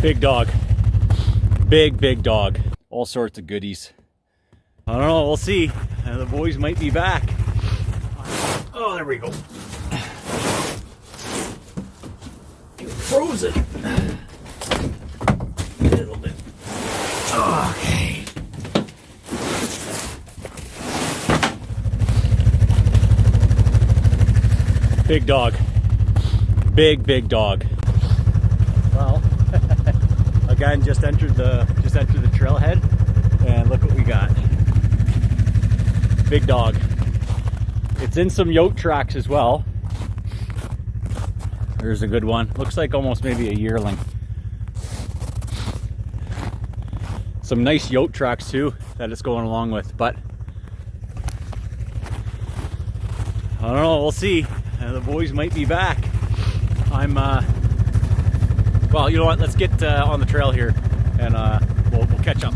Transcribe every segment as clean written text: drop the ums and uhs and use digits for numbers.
Big dog. Big dog. All sorts of goodies. I don't know, we'll see. The boys might be back. Oh, there we go. Frozen. A little bit. Okay. Big dog. Big dog. Well, again, just entered the trailhead, and look what we got. Big dog. It's in some yoke tracks as well. There's a good one. Looks like almost maybe a yearling. Some nice yoke tracks too that it's going along with, but I don't know, we'll see. The boys might be back. Well, you know what, let's get on the trail here and we'll catch up.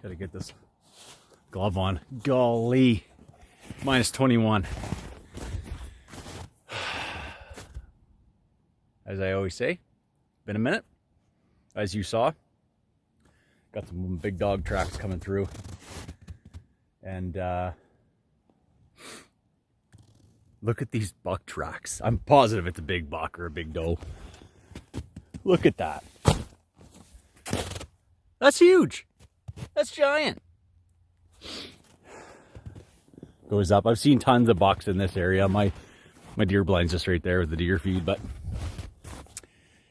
Gotta get this glove on. Golly, minus 21. As I always say, been a minute. As you saw, got some big dog tracks coming through, and look at these buck tracks. I'm positive it's a big buck or a big doe. Look at that. That's huge. That's giant. Goes up. I've seen tons of bucks in this area. My deer blind's just right there with the deer feed, but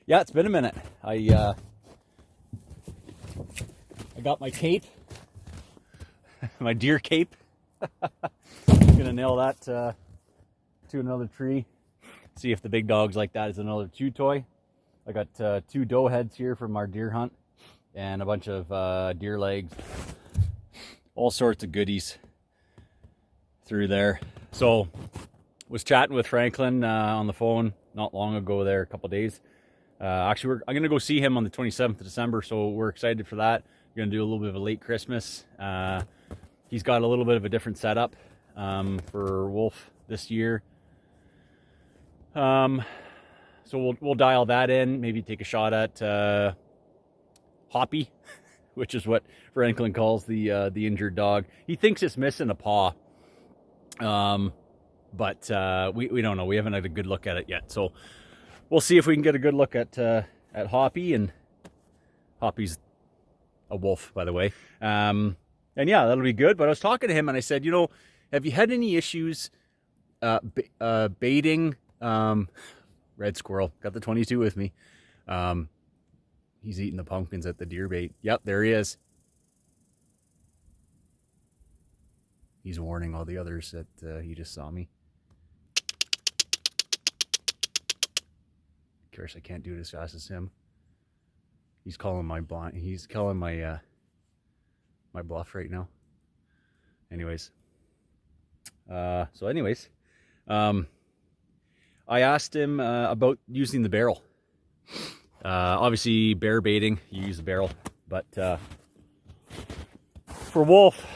yeah, it's been a minute. I got my cape, my deer cape. Gonna nail that to another tree. See if the big dogs like that. Is another chew toy. I got 2 doe heads here from our deer hunt, and a bunch of deer legs. All sorts of goodies through there. So, was chatting with Franklin on the phone not long ago there, a couple days. Actually, I'm gonna go see him on the 27th of December, so we're excited for that. We're gonna do a little bit of a late Christmas. He's got a little bit of a different setup for wolf this year. So we'll dial that in, maybe take a shot at Hoppy, which is what Franklin calls the injured dog. He thinks it's missing a paw, but we don't know. We haven't had a good look at it yet, so we'll see if we can get a good look at Hoppy. And Hoppy's a wolf, by the way. And yeah, that'll be good. But I was talking to him, and I said, you know, have you had any issues baiting? Red squirrel, got the 22 with me. He's eating the pumpkins at the deer bait. Yep, there he is. He's warning all the others that he just saw me. Of course, I can't do it as fast as him. He's calling my blind. He's calling my my bluff right now. Anyways, I asked him about using the barrel. Obviously, bear baiting, you use the barrel. But for wolf,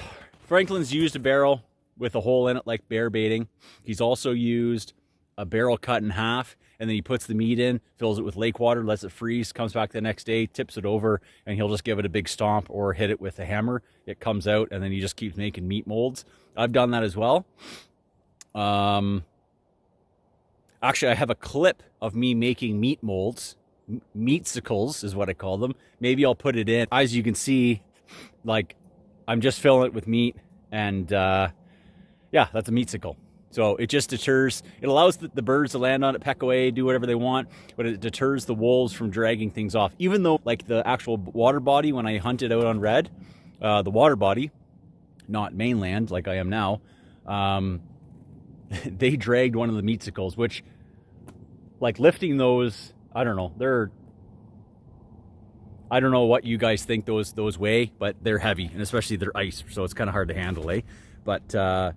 Franklin's used a barrel with a hole in it like bear baiting. He's also used a barrel cut in half, and then he puts the meat in, fills it with lake water, lets it freeze, comes back the next day, tips it over, and he'll just give it a big stomp or hit it with a hammer. It comes out, and then he just keeps making meat molds. I've done that as well. Actually, I have a clip of me making meat molds. Meatsicles is what I call them. Maybe I'll put it in. As you can see, like, I'm just filling it with meat, and yeah, that's a meatsicle. So it just deters, it allows the birds to land on it, peck away, do whatever they want, but it deters the wolves from dragging things off. Even though, like, the actual water body, when I hunted out on red, the water body, not mainland like I am now, they dragged one of the meatsicles, which, like, lifting those, I don't know, I don't know what you guys think those weigh, but they're heavy, and especially they're ice, so it's kind of hard to handle, eh? But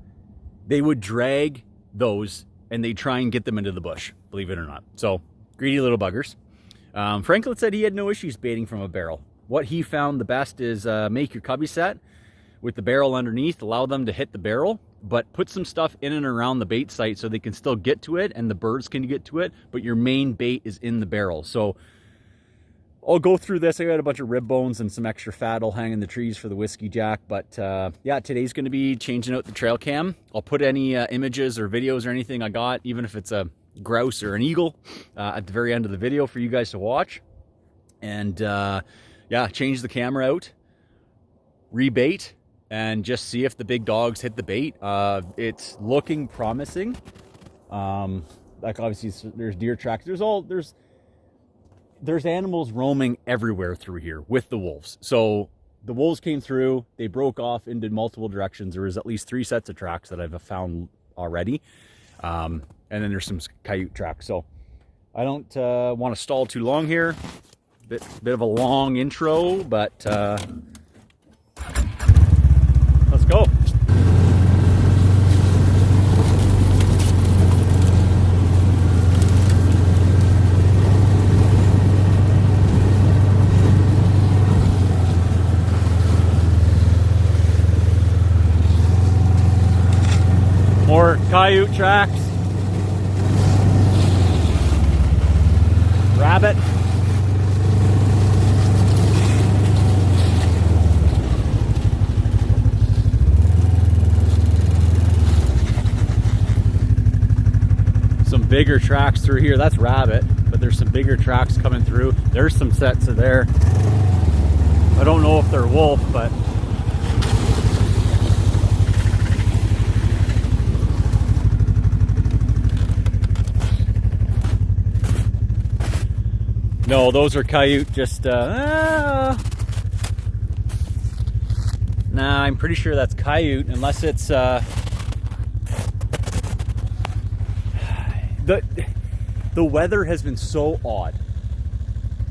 they would drag those, and they try and get them into the bush, believe it or not. So, greedy little buggers. Franklin said he had no issues baiting from a barrel. What he found the best is make your cubby set with the barrel underneath, allow them to hit the barrel, but put some stuff in and around the bait site so they can still get to it and the birds can get to it, but your main bait is in the barrel. So I'll go through this. I got a bunch of rib bones and some extra fat I'll hang in the trees for the whiskey jack. But yeah, today's going to be changing out the trail cam. I'll put any images or videos or anything I got, even if it's a grouse or an eagle, at the very end of the video for you guys to watch. And yeah, change the camera out, rebait, and just see if the big dogs hit the bait. It's looking promising. Like obviously there's deer tracks. There's animals roaming everywhere through here with the wolves. So the wolves came through, they broke off into multiple directions. There was at least 3 sets of tracks that I've found already. And then there's some coyote tracks. So I don't want to stall too long here. Bit of a long intro, but let's go. More coyote tracks. Rabbit. Some bigger tracks through here. That's rabbit, but there's some bigger tracks coming through. There's some sets of there. I don't know if they're wolf, but no, those are coyote. Just nah, I'm pretty sure that's coyote, unless it's the weather has been so odd,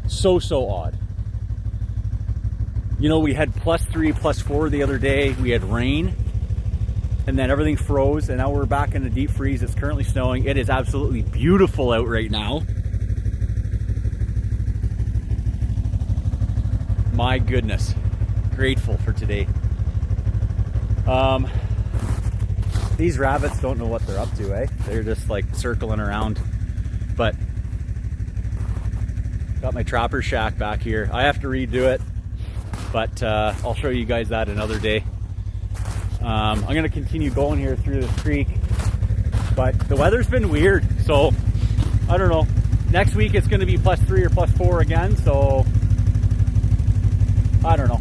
so odd. You know, we had +3, +4 the other day. We had rain, and then everything froze, and now we're back in a deep freeze. It's currently snowing. It is absolutely beautiful out right now. My goodness, grateful for today. These rabbits don't know what they're up to, eh? They're just like circling around. But got my trapper shack back here. I have to redo it, but I'll show you guys that another day. I'm gonna continue going here through this creek, but the weather's been weird, so I don't know. Next week it's gonna be +3 or +4 again, so I don't know.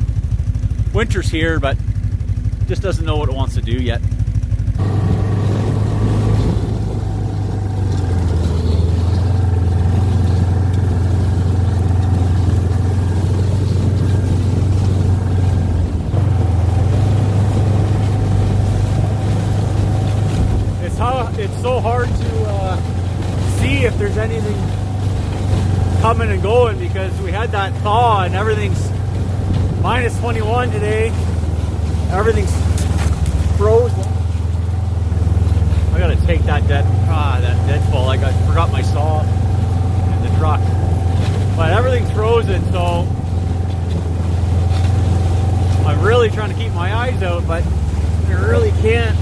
Winter's here, but just doesn't know what it wants to do yet. It's so hard to see if there's anything coming and going, because we had that thaw and everything's -21 today. Everything's frozen. I gotta take that deadfall. I forgot my saw in the truck. But everything's frozen, so I'm really trying to keep my eyes out, but I really can't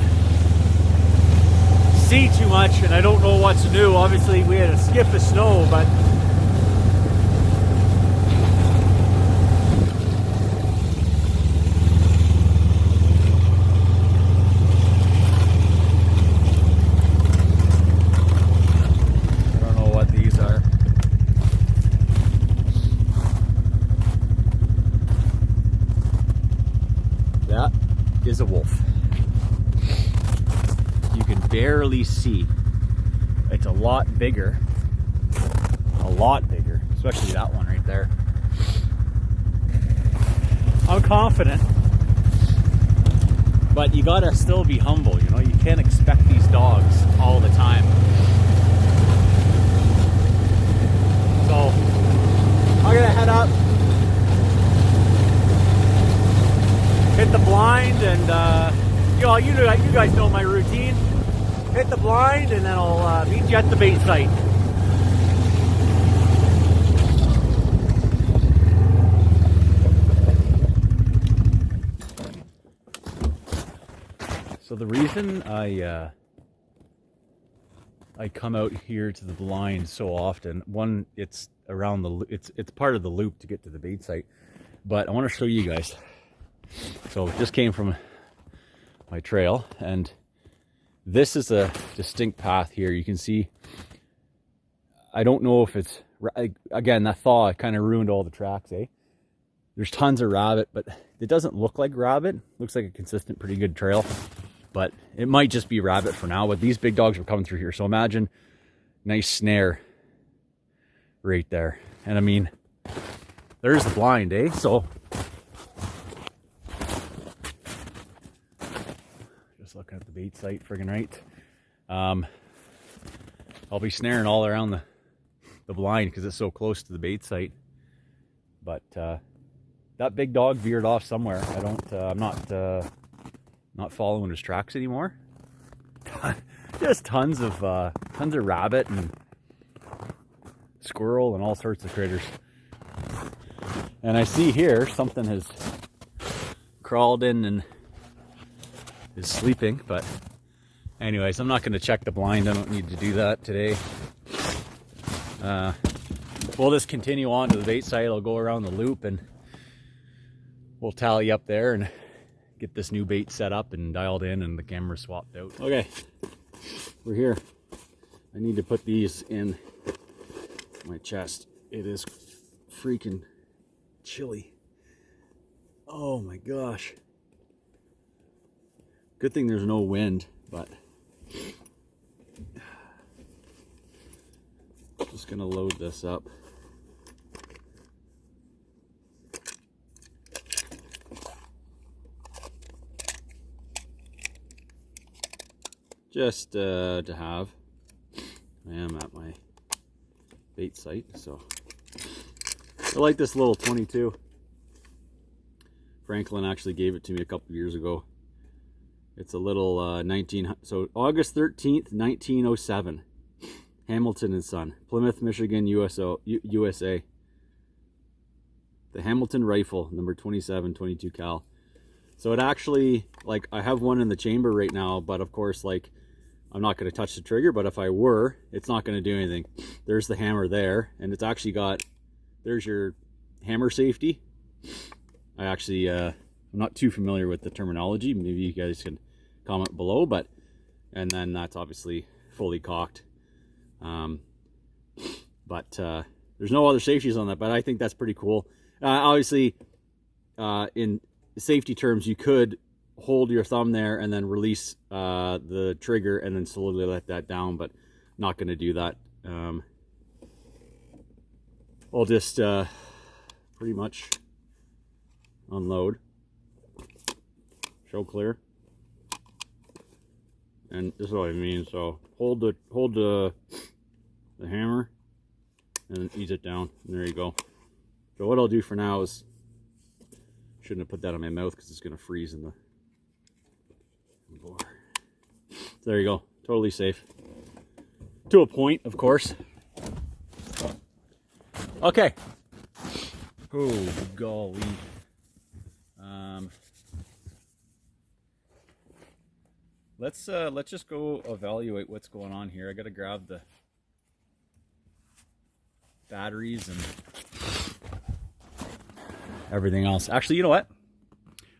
see too much, and I don't know what to do. Obviously we had a skip of snow, but I don't know what these are. That is a wolf. You can barely see. It's a lot bigger, especially that one right there. I'm confident, but you gotta still be humble, you know. You can't expect these dogs all the time. So I'm gonna head up, hit the blind, and you guys know my routine. Hit the blind, and then I'll meet you at the bait site. So the the reason I come out here to the blind so often, one, it's around the, it's part of the loop to get to the bait site, but I want to show you guys. So just came from my trail, and this is a distinct path here. You can see, I don't know if it's, again, that thaw kind of ruined all the tracks, eh? There's tons of rabbit, but it doesn't look like rabbit. Looks like a consistent, pretty good trail, but it might just be rabbit for now. But these big dogs are coming through here. So imagine, nice snare right there. And I mean, there's the blind, eh? So just looking at the bait site, friggin' right. I'll be snaring all around the blind because it's so close to the bait site. But that big dog veered off somewhere. I'm not following his tracks anymore. Just tons of rabbit and squirrel and all sorts of critters. And I see here something has crawled in and is sleeping, but anyways, I'm not going to check the blind. I don't need to do that today. We'll just continue on to the bait site. I'll go around the loop and we'll tally up there and get this new bait set up and dialed in and the camera swapped out. Okay, we're here. I need to put these in my chest. It is freaking chilly. Oh my gosh. Good thing there's no wind, but just gonna load this up. Just to have. I am at my bait site, so I like this little 22. Franklin actually gave it to me a couple years ago. It's a little August 13th, 1907. Hamilton and Son, Plymouth, Michigan, USA. The Hamilton rifle, number 27, 22 cal. So it actually, like, I have one in the chamber right now, but of course, like, I'm not going to touch the trigger, but if I were, it's not going to do anything. There's the hammer there, and it's actually got, there's your hammer safety. I actually, I'm not too familiar with the terminology. Maybe you guys can comment below, but, and then that's obviously fully cocked. There's no other safeties on that, but I think that's pretty cool. Obviously, in safety terms, you could hold your thumb there and then release the trigger and then slowly let that down, but not going to do that. I'll just pretty much unload, show clear, and this is what I mean. So hold the hammer and then ease it down, and there you go. So what I'll do for now is, shouldn't have put that on my mouth because it's going to freeze in the bore. So there you go, totally safe to a point, of course. Okay. Oh golly. Let's just go evaluate what's going on here. I gotta grab the batteries and everything else. Actually, you know what?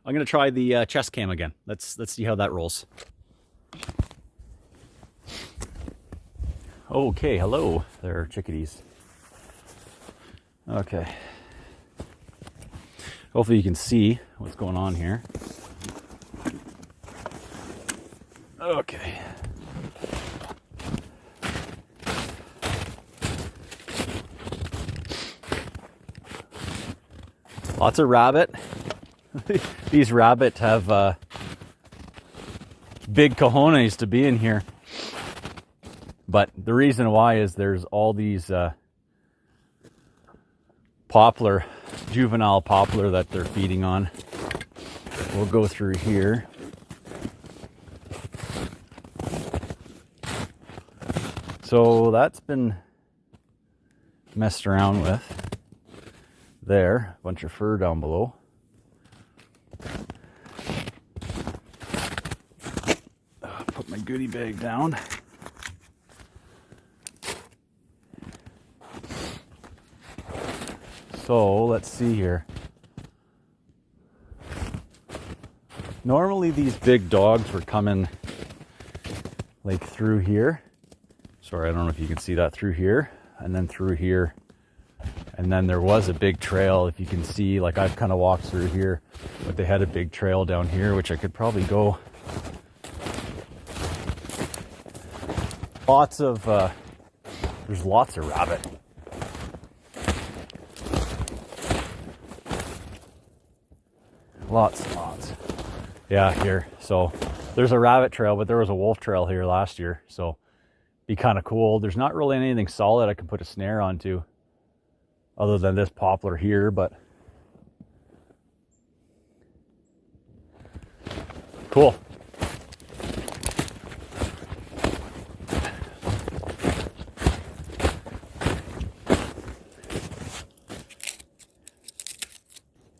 I'm gonna try the chest cam again. Let's see how that rolls. Okay, hello there, chickadees. Okay. Hopefully you can see what's going on here. Okay. Lots of rabbit. These rabbit have big cojones to be in here. But the reason why is there's all these poplar, juvenile poplar that they're feeding on. We'll go through here. So that's been messed around with. There, a bunch of fur down below. goodie bag down. So let's see here. Normally these big dogs were coming like through here. Sorry, I don't know if you can see that, through here and then through here. And then there was a big trail, if you can see, like I've kind of walked through here, but they had a big trail down here, which I could probably go. Lots of, there's lots of rabbit. Lots and lots. Yeah, here. So there's a rabbit trail, but there was a wolf trail here last year. So be kind of cool. There's not really anything solid I can put a snare onto other than this poplar here, but cool.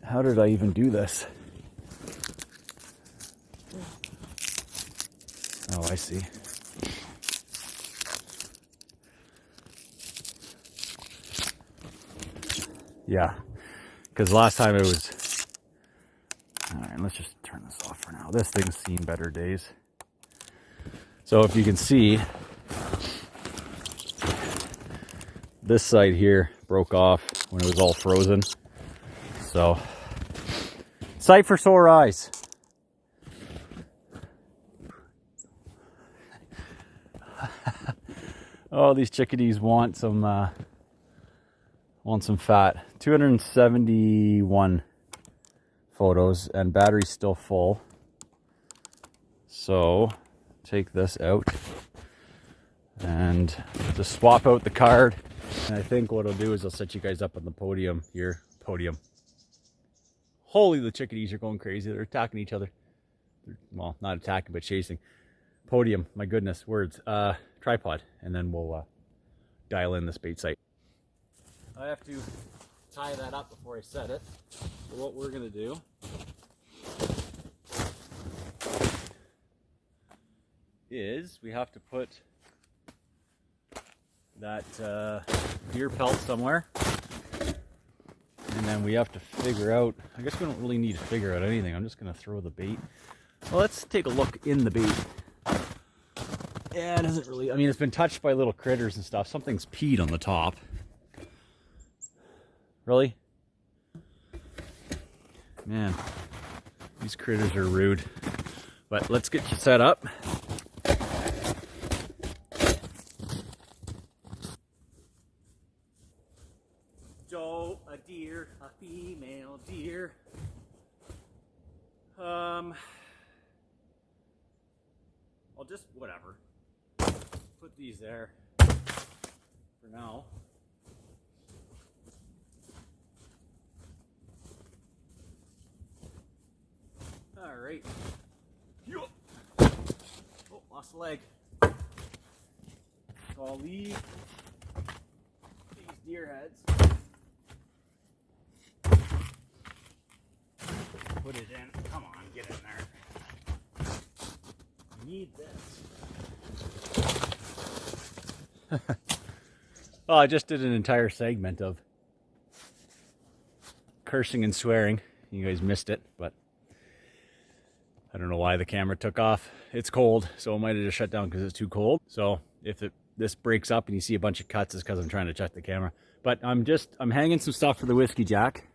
How did I even do this? Oh, I see. Yeah, because last time it was... Alright, let's just turn this off for now. This thing's seen better days. So if you can see, this side here broke off when it was all frozen. So, sight for sore eyes. Oh, these chickadees want some fat. 271 photos and battery's still full. So take this out and just swap out the card. And I think what I'll do is I'll set you guys up on the podium here. Holy, the chickadees are going crazy. They're attacking each other. Well, not attacking, but chasing. Podium, my goodness, words. Tripod, and then we'll dial in this bait site. I have to tie that up before I set it. So what we're gonna do is we have to put that deer pelt somewhere, and then we have to figure out, I guess we don't really need to figure out anything. I'm just gonna throw the bait. Well, let's take a look in the bait. Yeah, it doesn't really, I mean, it's been touched by little critters and stuff. Something's peed on the top. Really? Man, these critters are rude. But let's get you set up. Doe, a deer, a female deer. I'll just, whatever. Put these there for now. All right. Oh, lost a leg. So I'll leave these deer heads. Put it in. Come on, get in there. I need this. Well, I just did an entire segment of cursing and swearing. You guys missed it, but I don't know why the camera took off. It's cold, so it might have just shut down because it's too cold. So if this breaks up and you see a bunch of cuts, it's because I'm trying to check the camera. But I'm hanging some stuff for the whiskey jack.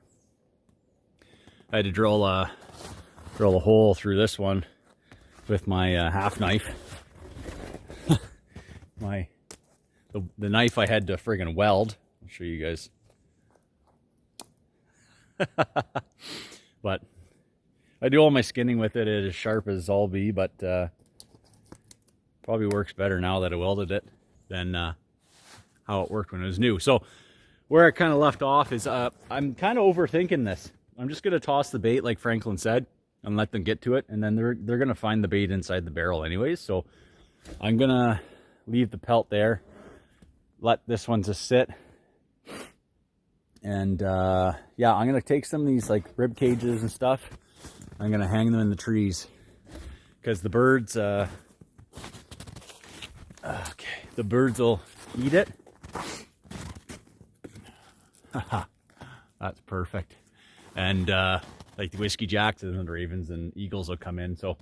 I had to drill a hole through this one with my half knife. The knife I had to friggin' weld. I'll show you guys. But I do all my skinning with it. It is sharp as all be, but probably works better now that I welded it than how it worked when it was new. So where I kind of left off is I'm kind of overthinking this. I'm just going to toss the bait like Franklin said and let them get to it, and then they're going to find the bait inside the barrel anyways. So I'm going to leave the pelt there, let this one just sit. And yeah, I'm going to take some of these like rib cages and stuff. I'm going to hang them in the trees because the birds Okay, the birds will eat it. That's perfect. And like the whiskey jacks and the ravens and eagles will come in. So,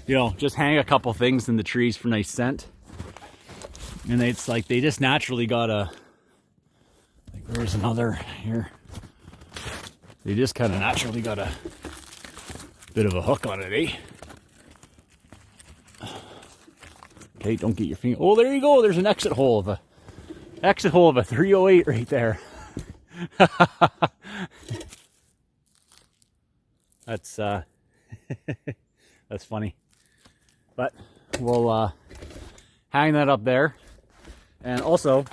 you know, just hang a couple things in the trees for nice scent. And it's like they just naturally got a, like there's another here. They just kind of naturally got a bit of a hook on it, eh? Okay, don't get your finger. Oh, there you go. There's an exit hole of a 308 right there. That's that's funny. But we'll hang that up there. And also,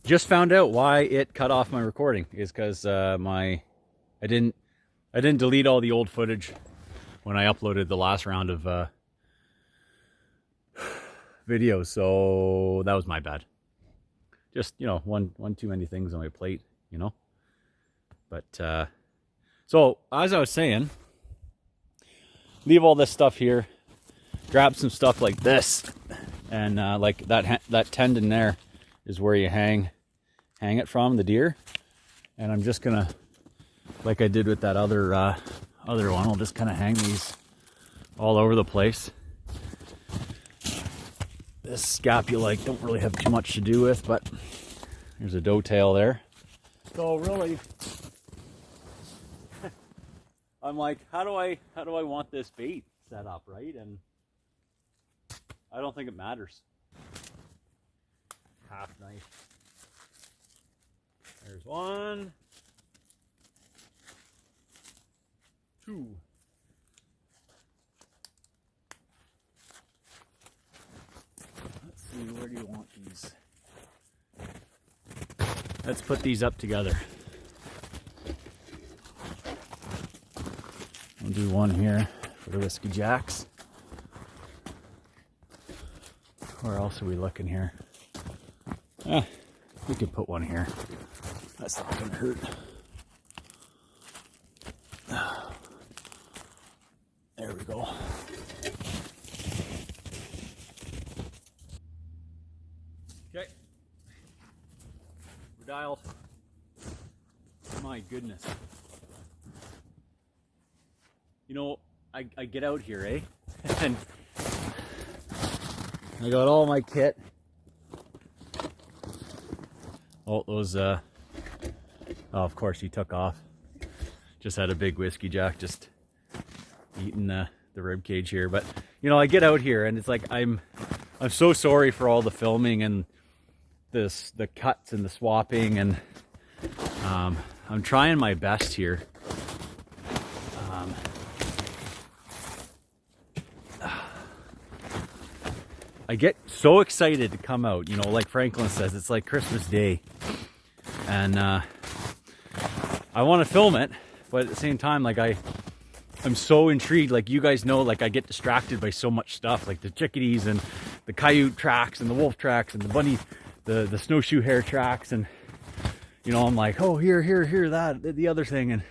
just found out why it cut off my recording is because I didn't delete all the old footage when I uploaded the last round of videos, so that was my bad. Just, you know, one too many things on my plate, you know. But so as I was saying, leave all this stuff here, grab some stuff like this, and like that tendon there is where you hang it from, the deer. And I'm just gonna, like I did with that other one, I'll just kind of hang these all over the place. This scapula I don't really have too much to do with, but there's a doe tail there. So really, I'm like, how do I want this bait set up, right? And I don't think it matters. Half knife. There's one, two. Let's see, where do you want these? Let's put these up together. I'll do one here for the whiskey jacks. Where else are we looking here? We could put one here. That's not gonna hurt. There we go. Okay. We're dialed. My goodness. You know, I get out here, eh? And I got all my kit. Oh, those, oh, of course he took off. Just had a big whiskey jack just eating the rib cage here. But, you know, I get out here and it's like, I'm so sorry for all the filming and the cuts and the swapping, and I'm trying my best here. I get so excited to come out, you know, like Franklin says, it's like Christmas Day. And I want to film it, but at the same time, like I'm so intrigued. Like you guys know, like I get distracted by so much stuff, like the chickadees and the coyote tracks and the wolf tracks and the bunny, the snowshoe hare tracks. And, you know, I'm like, oh, here, that, the other thing. And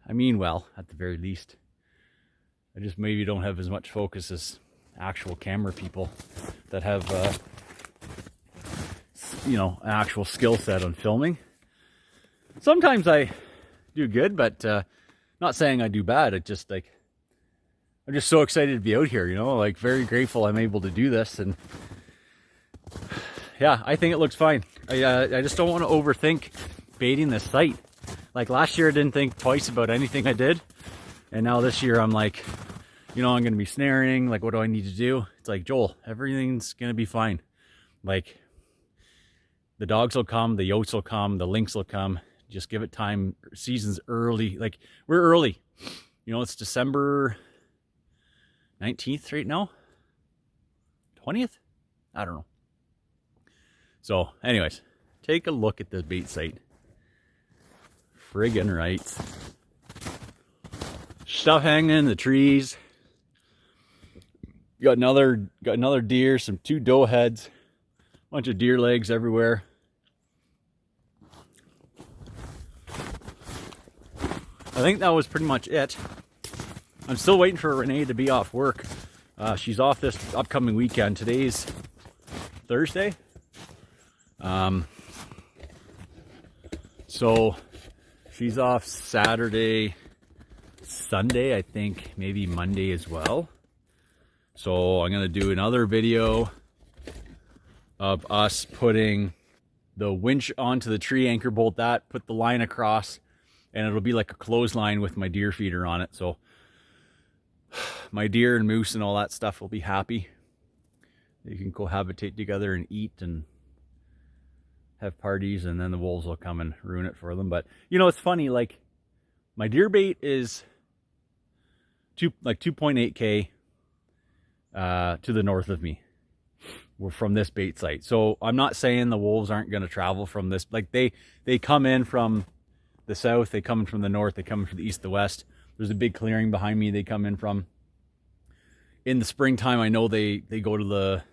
I mean, well, at the very least, I just maybe don't have as much focus as actual camera people that have, you know, an actual skill set on filming. Sometimes I do good, but not saying I do bad. It just like, I'm just so excited to be out here, you know, like very grateful I'm able to do this. And yeah, I think it looks fine. I just don't want to overthink baiting this site. Like last year I didn't think twice about anything I did. And now this year I'm like, you know, I'm going to be snaring. Like, what do I need to do? It's like, Joel, everything's going to be fine. Like, the dogs will come, the yotes will come, the lynx will come. Just give it time. Season's early. Like, we're early. You know, it's December 19th right now. 20th? I don't know. So, anyways, take a look at the bait site. Friggin' right. Stuff hanging in the trees. Got another deer, some 2 doe heads, bunch of deer legs everywhere. I think that was pretty much it. I'm still waiting for Renee to be off work. She's off this upcoming weekend. Today's Thursday. So she's off Saturday, Sunday, I think, maybe Monday as well. So I'm gonna do another video of us putting the winch onto the tree, anchor bolt that, put the line across, and it'll be like a clothesline with my deer feeder on it. So my deer and moose and all that stuff will be happy. You can cohabitate together and eat and have parties, and then the wolves will come and ruin it for them. But you know, it's funny, like my deer bait is 2.8K to the north of me. We're from this bait site. So I'm not saying the wolves aren't going to travel from this. Like they come in from the south, they come in from the north, they come in from the east, the west. There's a big clearing behind me they come in from. In the springtime, I know they go to the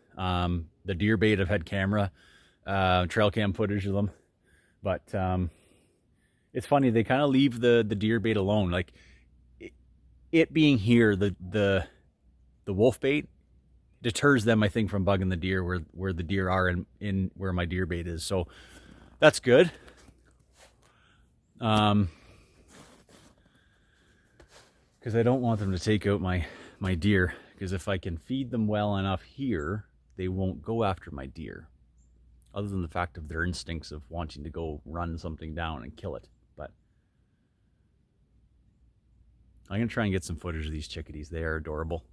deer bait. I've had camera trail cam footage of them, but it's funny, they kind of leave the deer bait alone. Like it being here, the wolf bait deters them, I think, from bugging the deer where the deer are in where my deer bait is. So that's good. Because I don't want them to take out my deer, because if I can feed them well enough here, they won't go after my deer, other than the fact of their instincts of wanting to go run something down and kill it. But I'm gonna try and get some footage of these chickadees. They are adorable.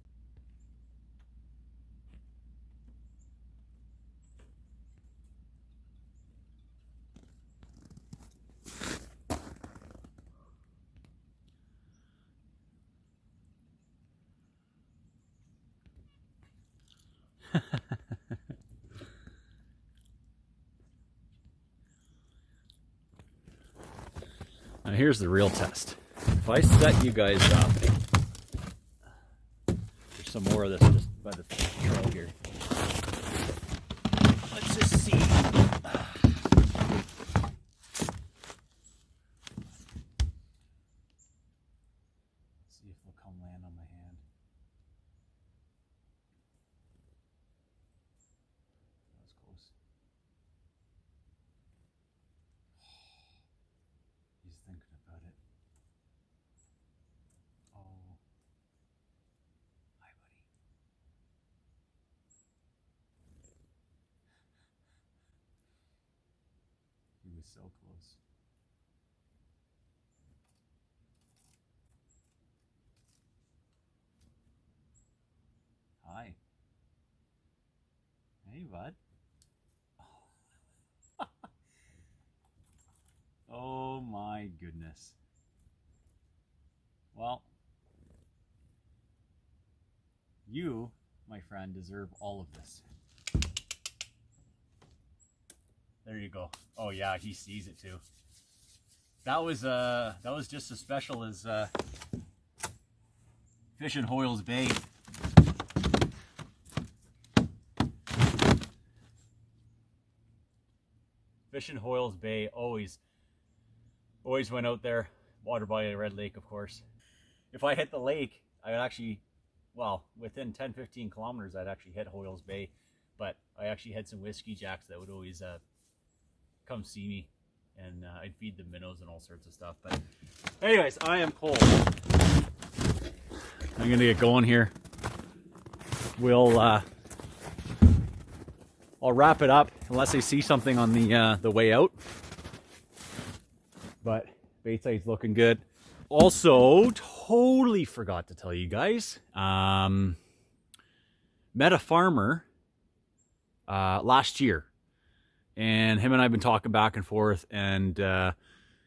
Now here's the real test. If I set you guys up, there's some more of this just by the trail here. Let's just see. See if they'll come land on my hand. That was close. He's thinking about it. Oh. Hi, buddy. He was so close. Hi. Hey, bud. Oh my goodness. Well, you, my friend, deserve all of this. There you go. Oh yeah, he sees it too. That was just as special as fishing Hoyle's Bay. Fishing Hoyle's Bay, always went out there, water by Red Lake, of course. If I hit the lake, I would actually, well, within 10-15 kilometers, I'd actually hit Hoyle's Bay. But I actually had some whiskey jacks that would always come see me, and I'd feed them minnows and all sorts of stuff. But anyways, I am cold. I'm gonna get going here. I'll wrap it up unless I see something on the way out. But bait site's looking good. Also, totally forgot to tell you guys. Met a farmer last year, and him and I've been talking back and forth, and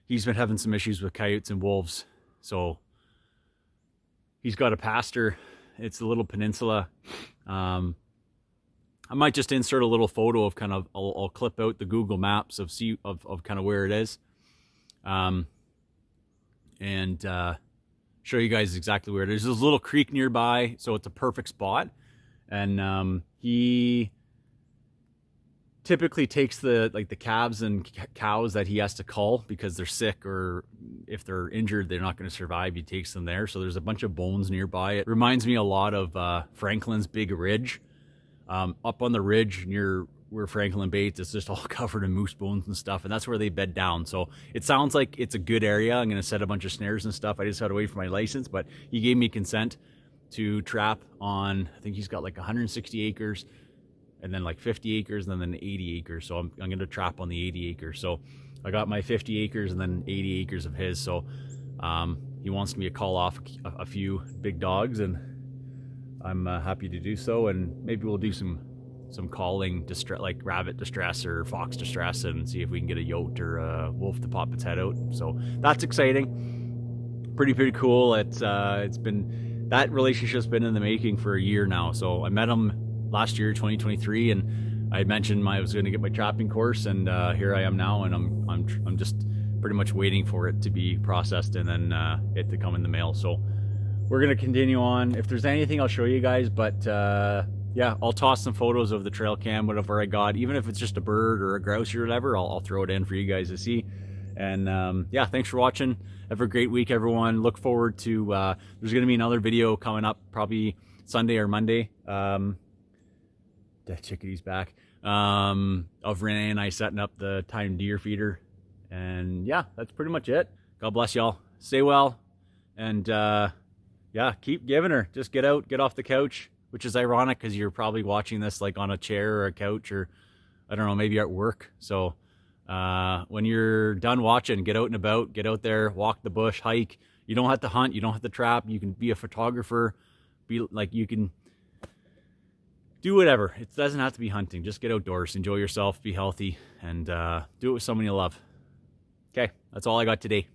he's been having some issues with coyotes and wolves. So he's got a pasture. It's a little peninsula. I might just insert a little photo of kind of, I'll clip out the Google Maps of kind of where it is. And show you guys exactly where it is. There's a little creek nearby, so it's a perfect spot. And he typically takes the calves and cows that he has to cull because they're sick, or if they're injured they're not going to survive. He takes them there. So there's a bunch of bones nearby. It reminds me a lot of Franklin's big ridge. Up on the ridge near where Franklin baits, it's just all covered in moose bones and stuff, and that's where they bed down. So it sounds like it's a good area. I'm going to set a bunch of snares and stuff. I just had to wait for my license, but he gave me consent to trap on, I think he's got like 160 acres and then like 50 acres and then 80 acres. So I'm going to trap on the 80 acres. So I got my 50 acres and then 80 acres of his. So he wants me to call off a few big dogs, and I'm happy to do so. And maybe we'll do some calling distress, like rabbit distress or fox distress, and see if we can get a yote or a wolf to pop its head out. So that's exciting. Pretty cool. It's been, that relationship's been in the making for a year now. So I met him last year, 2023, and I mentioned I was going to get my trapping course, and here I am now, and I'm just pretty much waiting for it to be processed and then it to come in the mail. So we're going to continue on. If there's anything, I'll show you guys, but yeah, I'll toss some photos of the trail cam, whatever I got, even if it's just a bird or a grouse or whatever. I'll throw it in for you guys to see. And yeah, thanks for watching. Have a great week, everyone. Look forward to there's going to be another video coming up probably Sunday or Monday. The chickadee's back, of Renee and I setting up the timed deer feeder. And yeah, that's pretty much it. God bless y'all. Stay well, and yeah, keep giving her. Just get out, get off the couch, which is ironic because you're probably watching this like on a chair or a couch, or I don't know, maybe you're at work. So when you're done watching, get out and about, get out there, walk the bush, hike. You don't have to hunt, you don't have to trap. You can be a photographer, be like, you can do whatever. It doesn't have to be hunting. Just get outdoors, enjoy yourself, be healthy, and do it with someone you love. Okay, that's all I got today.